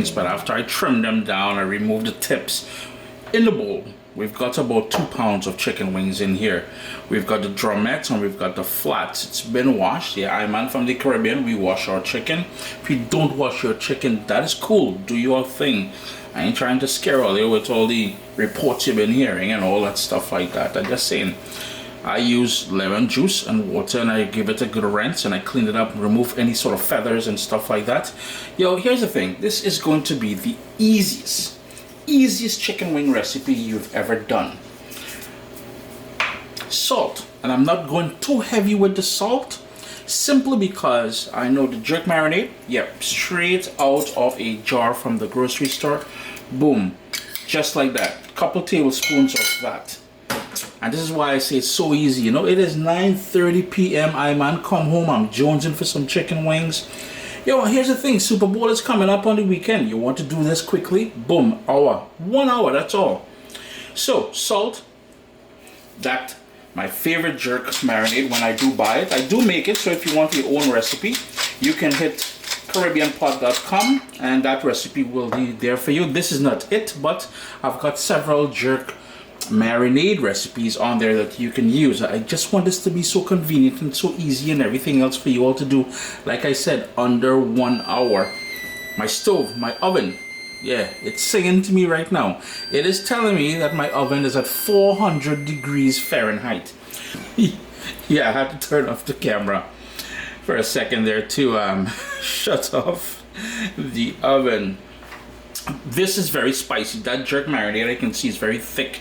wings, but after I trim them down, I remove the tips. In the bowl, we've got about 2 pounds of chicken wings in here. We've got the drumettes and we've got the flats. It's been washed. Yeah, I'm man from the Caribbean. We wash our chicken. If you don't wash your chicken, that is cool. Do your thing. I ain't trying to scare all you with all the reports you've been hearing and all that stuff like that. I'm just saying. I use lemon juice and water and I give it a good rinse and I clean it up and remove any sort of feathers and stuff like that. Yo, here's the thing. This is going to be the easiest chicken wing recipe you've ever done. Salt, and I'm not going too heavy with the salt simply because I know the jerk marinade, yep, straight out of a jar from the grocery store. Boom, just like that. Couple tablespoons of that. And this is why I say it's so easy. You know, it is 9:30 p.m. I man come home, I'm jonesing for some chicken wings. Yo, here's the thing, Super Bowl is coming up on the weekend. You want to do this quickly? Boom, hour. 1 hour, that's all. So, salt. That, my favorite jerk marinade when I do buy it. I do make it, so if you want your own recipe, you can hit caribbeanpot.com and that recipe will be there for you. This is not it, but I've got several jerk marinade recipes on there that you can use. I just want this to be so convenient and so easy and everything else for you all to do. Like I said, under 1 hour. My stove, my oven, yeah, it's singing to me right now. It is telling me that my oven is at 400 degrees Fahrenheit. Yeah, I had to turn off the camera for a second there to shut off the oven. This is very spicy. That jerk marinade I can see is very thick.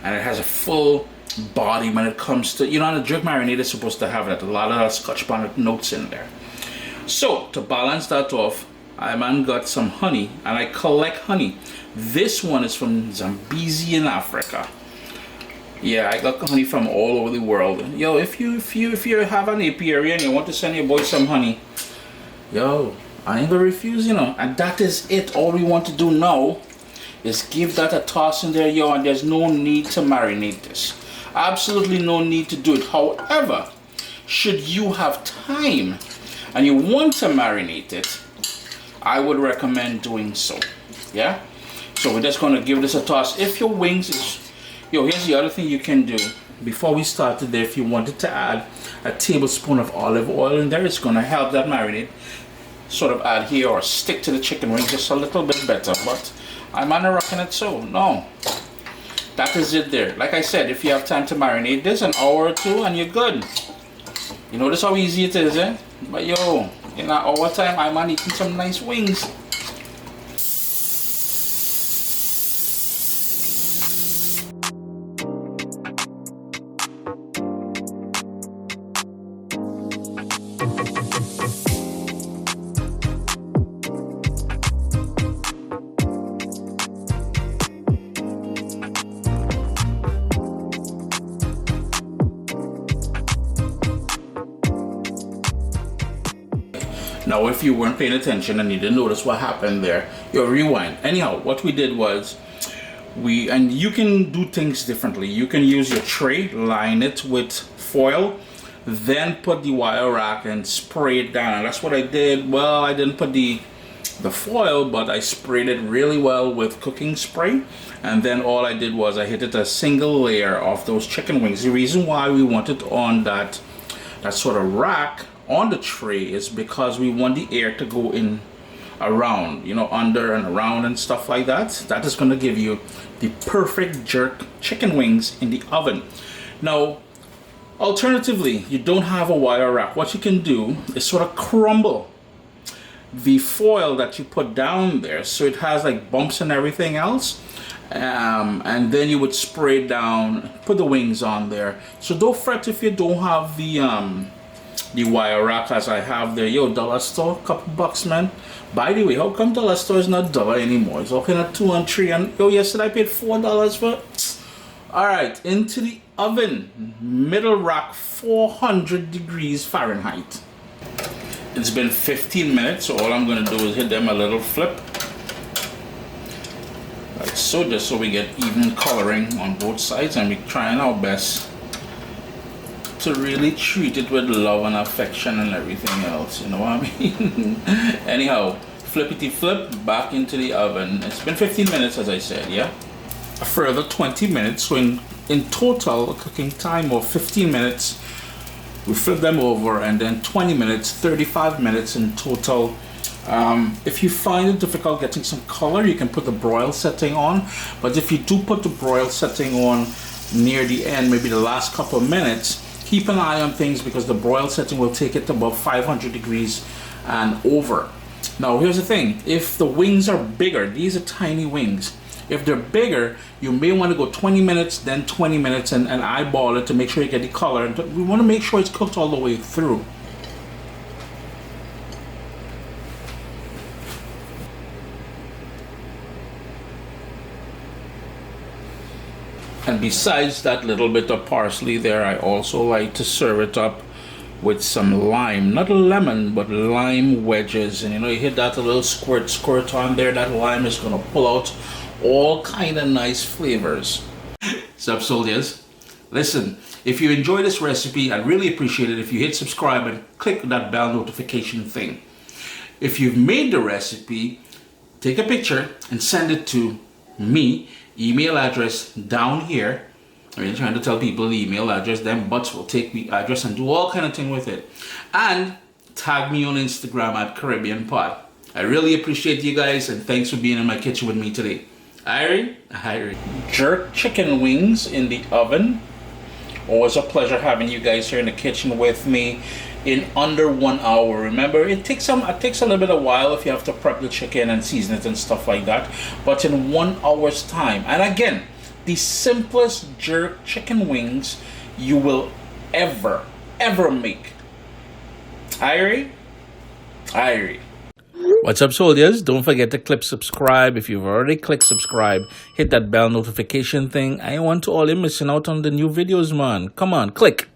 And it has a full body when it comes to, you know, the jerk marinade is supposed to have that, a lot of Scotch bonnet notes in there. So to balance that off, I man got some honey, and I collect honey. This one is from Zambezi in Africa. Yeah, I got honey from all over the world. Yo, if you have an apiary and you want to send your boy some honey, yo, I ain't gonna refuse, you know. And that is it. All we want to do now is give that a toss in there, yo, and there's no need to marinate this. Absolutely no need to do it. However, should you have time and you want to marinate it, I would recommend doing so. Yeah? So we're just gonna give this a toss. If your wings is, yo, here's the other thing you can do. Before we started there, if you wanted to add a tablespoon of olive oil in there, it's gonna help that marinade sort of adhere or stick to the chicken wing just a little bit better. But I'm not rocking it, so no. That is it there. Like I said, if you have time to marinate this an hour or two and you're good. You notice how easy it is, eh? But yo, in an hour time, I'm eating some nice wings. Now, if you weren't paying attention and you didn't notice what happened there, you'll rewind. Anyhow, what we did was, and you can do things differently. You can use your tray, line it with foil, then put the wire rack and spray it down. And that's what I did. Well, I didn't put the foil, but I sprayed it really well with cooking spray. And then all I did was I hit it a single layer of those chicken wings. The reason why we want it on that sort of rack on the tray is because we want the air to go in around, you know, under and around and stuff like that. That is going to give you the perfect jerk chicken wings in the oven. Now, alternatively, you don't have a wire rack. What you can do is sort of crumble the foil that you put down there so it has like bumps and everything else. And then you would spray it down, put the wings on there. So don't fret if you don't have the wire rack as I have there. Yo, dollar store, couple bucks, man. By the way, how come dollar store is not dollar anymore? It's looking at 2 and 3, and yo, yesterday I paid $4 for it. All right, into the oven, middle rack, 400 degrees Fahrenheit. It's been 15 minutes, so all I'm gonna do is hit them a little flip. Like so, just so we get even coloring on both sides, and we're trying our best to really treat it with love and affection and everything else, you know what I mean? Anyhow, flippity flip back into the oven. It's been 15 minutes, as I said, yeah? A further 20 minutes, so in total a cooking time of 15 minutes. We flip them over, and then 20 minutes, 35 minutes in total. If you find it difficult getting some color, you can put the broil setting on, but if you do put the broil setting on near the end, maybe the last couple of minutes, keep an eye on things, because the broil setting will take it to above 500 degrees and over. Now here's the thing, if the wings are bigger, these are tiny wings, if they're bigger, you may want to go 20 minutes, then 20 minutes, and eyeball it to make sure you get the color. We want to make sure it's cooked all the way through. And besides that little bit of parsley there, I also like to serve it up with some lime, not lemon, but lime wedges. And you know, you hit that a little squirt on there, that lime is going to pull out all kind of nice flavors. Sup soldiers, listen, if you enjoy this recipe, I'd really appreciate it if you hit subscribe and click that bell notification thing. If you've made the recipe, take a picture and send it to me. Email address down here. I'm really trying to tell people the email address, then Butts will take the address and do all kind of thing with it. And tag me on Instagram at Caribbean Pot. I really appreciate you guys, and thanks for being in my kitchen with me today. Irie. Jerk chicken wings in the oven. Always a pleasure having you guys here in the kitchen with me in under 1 hour. Remember, it takes a little bit of while if you have to prep the chicken and season it and stuff like that, but in 1 hour's time. And again, the simplest jerk chicken wings you will ever make. Irie. What's up, soldiers? Don't forget to click subscribe. If you've already clicked subscribe, hit that bell notification thing. I want to all you missing out on the new videos, man. Come on, click.